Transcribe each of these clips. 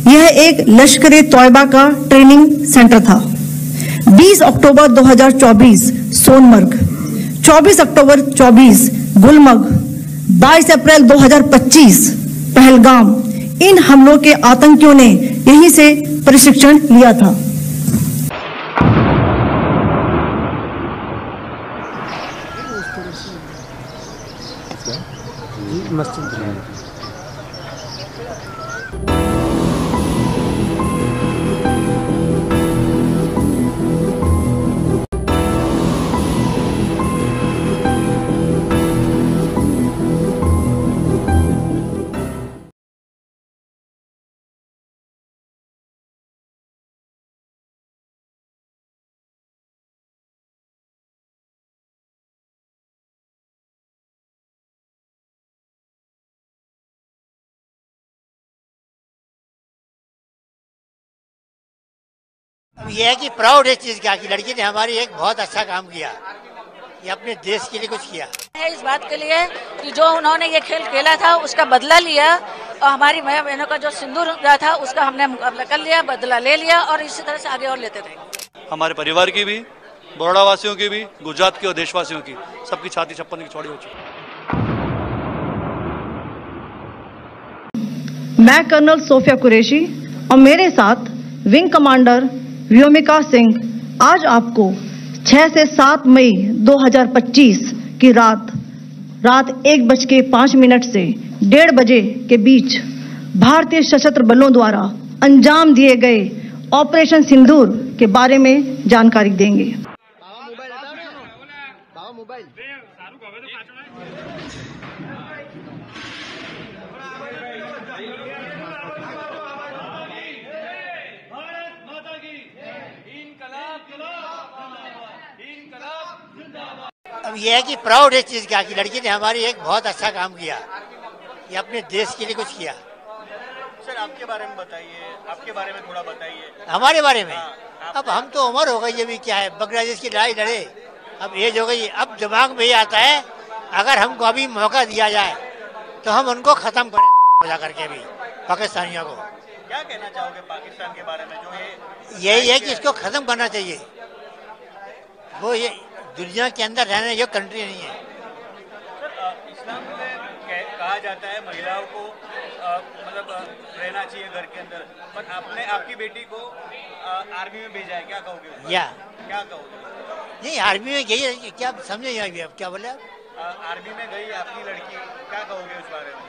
यह एक लश्कर-ए तौयबा का ट्रेनिंग सेंटर था। 20 अक्टूबर 2024 सोनमर्ग, 24 अक्टूबर 24 गुलमर्ग, 22 अप्रैल 2025 पहलगाम, इन हमलों के आतंकियों ने यहीं से प्रशिक्षण लिया था। अब यह है कि प्राउड है चीज का कि लड़की ने हमारी एक बहुत अच्छा काम किया, ये अपने देश के लिए कुछ किया है। इस बात के लिए कि जो उन्होंने ये खेल खेला था उसका बदला लिया और हमारी माँ बहनों का जो सिंदूर गया था उसका हमने मुकाबला कर लिया, बदला ले लिया और इसी तरह से आगे और लेते रहेंगे। हमारे परिवार की भी, बड़ौदा वासियों की भी, गुजरात की और देशवासियों की, सबकी छाती 56 की चौड़ी हो चुकी है। मैं कर्नल सोफिया कुरैशी और मेरे साथ विंग कमांडर व्योमिका सिंह आज आपको 6 से 7 मई 2025 की रात 1:05 से 1:30 बजे के बीच भारतीय सशस्त्र बलों द्वारा अंजाम दिए गए ऑपरेशन सिंदूर के बारे में जानकारी देंगे। अब यह है कि प्राउड है चीज का कि लड़की ने हमारी एक बहुत अच्छा काम किया, ये अपने देश के लिए कुछ किया। सर आपके बारे में बताइए, आपके बारे में थोड़ा बताइए। हमारे बारे में अब हम तो उम्र हो गई, अभी क्या है, बांग्लादेश की लड़ाई लड़े, अब एज हो गई, अब दिमाग में ये आता है अगर हमको अभी मौका दिया जाए तो हम उनको खत्म करें जा करके भी पाकिस्तानियों को। क्या कहना चाहोगे पाकिस्तान के बारे में, जो यही है कि इसको खत्म करना चाहिए। वो ये दुनिया के अंदर रहने योग्य कंट्री नहीं है। सर इस्लाम में कहा जाता है महिलाओं को मतलब रहना चाहिए घर के अंदर, पर आपने आपकी बेटी को आर्मी में भेजा है, क्या कहोगे? क्या कहोगे? नहीं, आर्मी में गई है, क्या समझे अभी आप क्या बोले? आर्मी में गई आपकी लड़की, क्या कहोगे उस बारे में?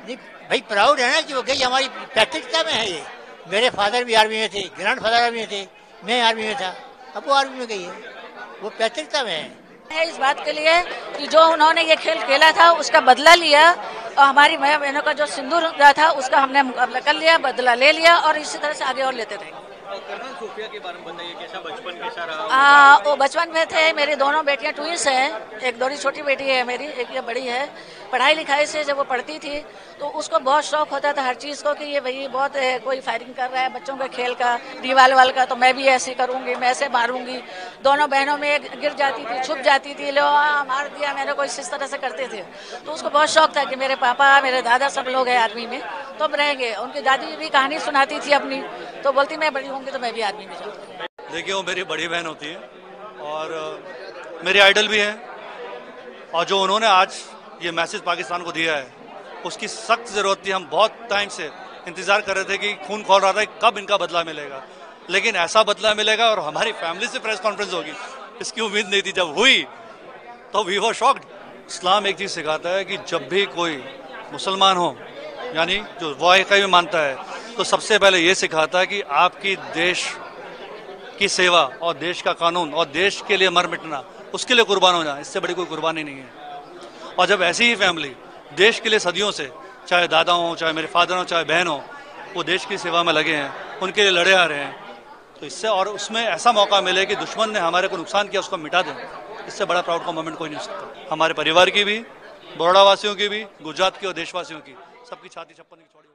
नहीं भाई, प्राउड है ना कि वो गई, हमारी पैतृकता में है ये। मेरे फादर भी आर्मी में थे, ग्रैंड फादर आर्मी में थे, मैं आर्मी में था, अब वो आर्मी में गई है, वो पैतृकता में है। इस बात के लिए कि जो उन्होंने ये खेल खेला था उसका बदला लिया और हमारी माँ बहनों का जो सिंदूर गया था उसका हमने मुकाबला कर लिया, बदला ले लिया और इसी तरह से आगे और लेते रहेंगे। कर्नल सोफिया के बारे में बताइए, कैसा बचपन कैसा रहा? वो बचपन में थे, मेरी दोनों बेटियां ट्विंस हैं, एक थोड़ी छोटी बेटी है मेरी, एक ये बड़ी है। पढ़ाई लिखाई से जब वो पढ़ती थी तो उसको बहुत शौक होता था हर चीज़ को कि ये भाई बहुत कोई फायरिंग कर रहा है बच्चों के खेल का, दीवार वाल का, तो मैं भी ऐसे करूँगी, मैं ऐसे मारूंगी। दोनों बहनों में गिर जाती थी, छुप जाती थी, लो मार दिया मैंने, कोई इस तरह से करते थे। तो उसको बहुत शौक था कि मेरे पापा, मेरे दादा सब लोग हैं आर्मी में तो अब रहेंगे। उनकी दादी भी कहानी सुनाती थी अपनी, तो बोलती मैं बड़ी होंगी तो मैं भी आर्मी में जाऊँगी। देखिए, वो मेरी बड़ी बहन होती है और मेरी आइडल भी है, और जो उन्होंने आज ये मैसेज पाकिस्तान को दिया है उसकी सख्त ज़रूरत थी। हम बहुत टाइम से इंतज़ार कर रहे थे कि खून खौल रहा था कि कब इनका बदला मिलेगा, लेकिन ऐसा बदला मिलेगा और हमारी फैमिली से प्रेस कॉन्फ्रेंस होगी, इसकी उम्मीद नहीं थी। जब हुई तो वी वर शॉक्ड। इस्लाम एक चीज़ सिखाता है कि जब भी कोई मुसलमान हो, यानी जो वाहिद में मानता है, तो सबसे पहले ये सिखाता है कि आपकी देश की सेवा और देश का कानून और देश के लिए मर मिटना, उसके लिए कुर्बान हो जाए, इससे बड़ी कोई कुर्बानी नहीं है। और जब ऐसी ही फैमिली देश के लिए सदियों से, चाहे दादा हो, चाहे मेरे फादर हो, चाहे बहन हो, वो देश की सेवा में लगे हैं, उनके लिए लड़े आ रहे हैं, तो इससे और उसमें ऐसा मौका मिले कि दुश्मन ने हमारे को नुकसान किया उसको मिटा दें, इससे बड़ा प्राउड का मोमेंट कोई नहीं हो सकता। हमारे परिवार की भी, बड़ौदा वासियों की भी, गुजरात की और देशवासियों की, सबकी छाती 56 की चौड़ी।